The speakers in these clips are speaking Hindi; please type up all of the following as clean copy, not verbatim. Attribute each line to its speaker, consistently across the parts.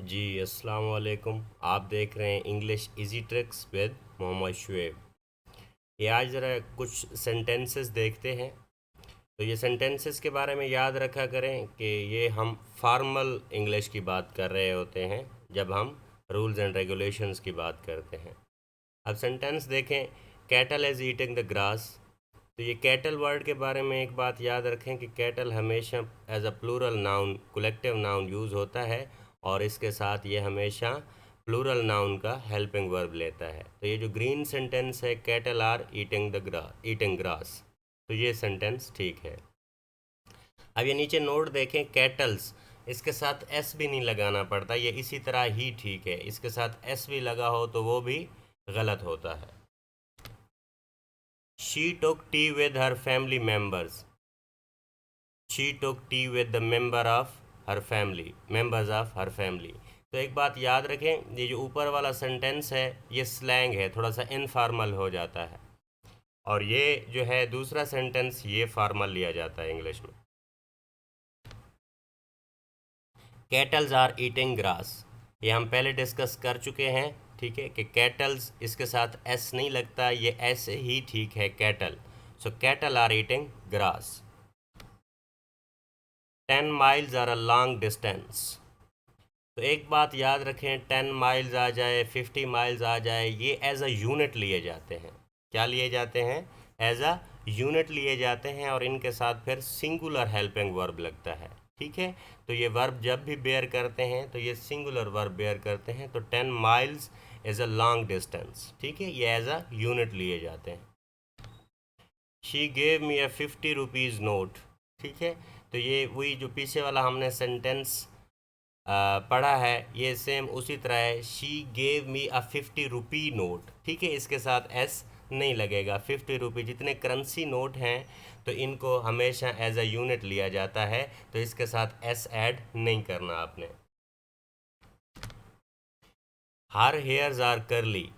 Speaker 1: जी अस्सलाम वालेकुम। आप देख रहे हैं English easy tricks with Mohammad Shoaib. ये आज ज़रा कुछ सेंटेंसेस देखते हैं। तो ये सेंटेंसेस के बारे में याद रखा करें कि ये हम फॉर्मल इंग्लिश की बात कर रहे होते हैं जब हम रूल्स एंड रेगुलेशंस की बात करते हैं। अब सेंटेंस देखें, cattle is eating the grass. तो ये कैटल वर्ड के बारे में एक बात याद रखें कि कैटल हमेशा as a plural noun, collective noun use होता है और इसके साथ ये हमेशा प्लूरल नाउन का हेल्पिंग वर्ब लेता है। तो ये जो ग्रीन सेंटेंस है, कैटल आर ईटिंग ग्रास, तो ये सेंटेंस ठीक है। अब ये नीचे नोट देखें, कैटल्स, इसके साथ एस भी नहीं लगाना पड़ता, ये इसी तरह ही ठीक है। इसके साथ एस भी लगा हो तो वो भी गलत होता है। She took tea with her family members. She took tea with the members of her family. तो एक बात याद रखें, ये जो ऊपर वाला सेंटेंस है ये स्लैंग है, थोड़ा सा इनफॉर्मल हो जाता है, और ये जो है दूसरा सेंटेंस ये फॉर्मल लिया जाता है इंग्लिश में। कैटल्स आर ईटिंग ग्रास, ये हम पहले डिस्कस कर चुके हैं, ठीक है, कि कैटल्स इसके साथ एस नहीं लगता, ये ऐसे ही ठीक है, cattle. So cattle are eating grass. 10 miles are a long distance. तो एक बात याद रखें, 10 माइल्स आ जाए, 50 माइल्स आ जाए, ये एज अ यूनिट लिए जाते हैं। क्या लिए जाते हैं? एज अ यूनिट लिए जाते हैं, और इनके साथ फिर सिंगुलर हेल्पिंग वर्ब लगता है, ठीक है। तो ये वर्ब जब भी बेयर करते हैं तो ये सिंगुलर वर्ब बेयर करते हैं। तो 10 miles is a long distance, ठीक है, ये एज अ यूनिट लिए जाते हैं। She gave me a 50 rupees note, ठीक है। तो ये वही जो पीछे वाला हमने सेंटेंस पढ़ा है, ये सेम उसी तरह है। She gave me a 50 rupee note, ठीक है, इसके साथ एस नहीं लगेगा। 50 रुपी जितने करेंसी नोट हैं तो इनको हमेशा एज अ यूनिट लिया जाता है, तो इसके साथ एस ऐड नहीं करना आपने। हर हेयर्स आर करली।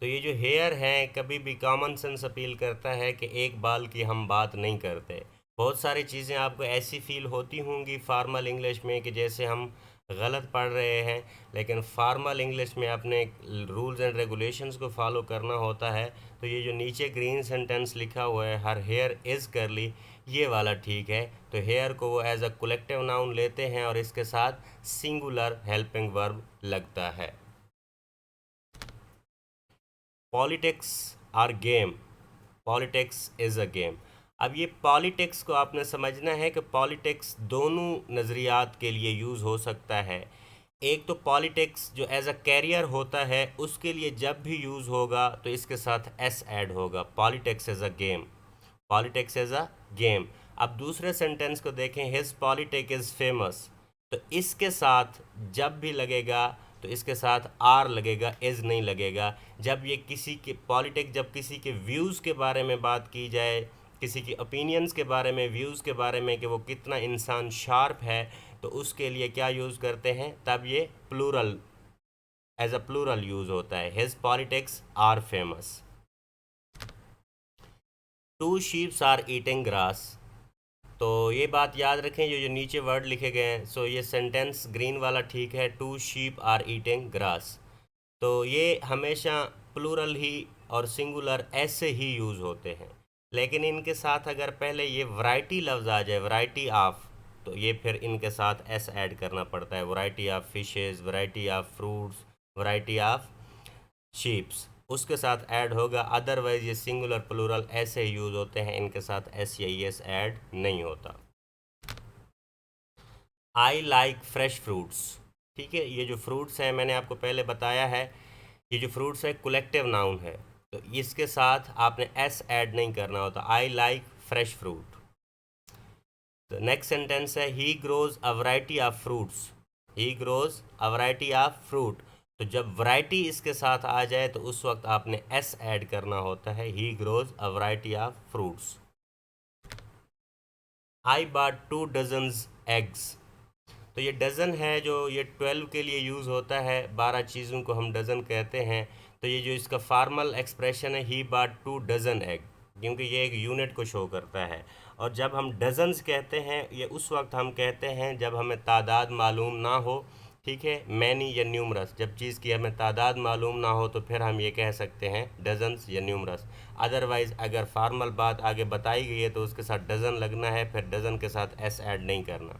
Speaker 1: तो ये जो हेयर हैं, कभी भी कॉमन सेंस अपील करता है कि एक बाल की हम बात नहीं करते। बहुत सारी चीज़ें आपको ऐसी फील होती होंगी फॉर्मल इंग्लिश में कि जैसे हम गलत पढ़ रहे हैं, लेकिन फॉर्मल इंग्लिश में अपने रूल्स एंड रेगुलेशंस को फॉलो करना होता है। तो ये जो नीचे ग्रीन सेंटेंस लिखा हुआ है, हर हेयर इज़ करली, ये वाला ठीक है। तो हेयर को वो एज अ कलेक्टिव नाउन लेते हैं और इसके साथ सिंगुलर हेल्पिंग वर्ब लगता है। Politics are game, politics is a game. अब ये पॉलिटिक्स को आपने समझना है कि पॉलिटिक्स दोनों नज़रियात के लिए यूज़ हो सकता है। एक तो पॉलिटिक्स जो एज अ कैरियर होता है उसके लिए जब भी यूज़ होगा तो इसके साथ एस ऐड होगा, politics is a game, politics is a game. अब दूसरे सेंटेंस को देखें, हिज पॉलिटिक इज़ फेमस। तो इसके साथ जब भी लगेगा तो इसके साथ आर लगेगा, इज़ नहीं लगेगा। जब ये किसी के पॉलिटिक, जब किसी के व्यूज़ के बारे में बात की जाए, किसी की ओपिनियंस के बारे में, व्यूज़ के बारे में कि वो कितना इंसान शार्प है, तो उसके लिए क्या यूज़ करते हैं, तब ये plural, as a plural use होता है, his politics are famous. Two sheeps are eating grass. तो ये बात याद रखें, जो जो नीचे वर्ड लिखे गए हैं, सो ये सेंटेंस ग्रीन वाला ठीक है, two sheep are eating grass. तो ये हमेशा प्लूरल ही और सिंगुलर ऐसे ही यूज़ होते हैं, लेकिन इनके साथ अगर पहले ये वैरायटी लफ्ज़ आ जाए, वैरायटी ऑफ, तो ये फिर इनके साथ एस ऐड करना पड़ता है। Variety of fishes, variety of fruits, variety of sheeps, उसके साथ ऐड होगा। अदरवाइज ये सिंगुलर प्लूरल ऐसे यूज़ होते हैं, इनके साथ एस या एस ऐड नहीं होता। आई लाइक फ्रेश फ्रूट्स, ठीक है, ये जो फ्रूट्स हैं मैंने आपको पहले बताया है, ये जो फ्रूट्स है कलेक्टिव नाउन है, तो इसके साथ आपने एस ऐड नहीं करना होता। I like fresh fruit. तो नेक्स्ट सेंटेंस है, ही grows a variety of fruits, he grows a variety of fruit. तो जब वैरायटी इसके साथ आ जाए तो उस वक्त आपने एस ऐड करना होता है, ही grows a variety of fruits. I bought 2 dozens eggs. तो ये डज़न है, जो ये 12 के लिए यूज़ होता है, 12 चीज़ों को हम डज़न कहते हैं। तो ये जो इसका फार्मल एक्सप्रेशन है, ही बॉट 2 डज़न एग, क्योंकि ये एक यूनिट को शो करता है। और जब हम डज़न्स कहते हैं, ये उस वक्त हम कहते हैं जब हमें तादाद मालूम ना हो, ठीक है। मैनी या न्यूमरस, जब चीज़ की हमें तादाद मालूम ना हो तो फिर हम ये कह सकते हैं डजन्स या न्यूमरस। अदरवाइज़ अगर फॉर्मल बात आगे बताई गई है तो उसके साथ डज़न लगना है, फिर डज़न के साथ एस ऐड नहीं करना।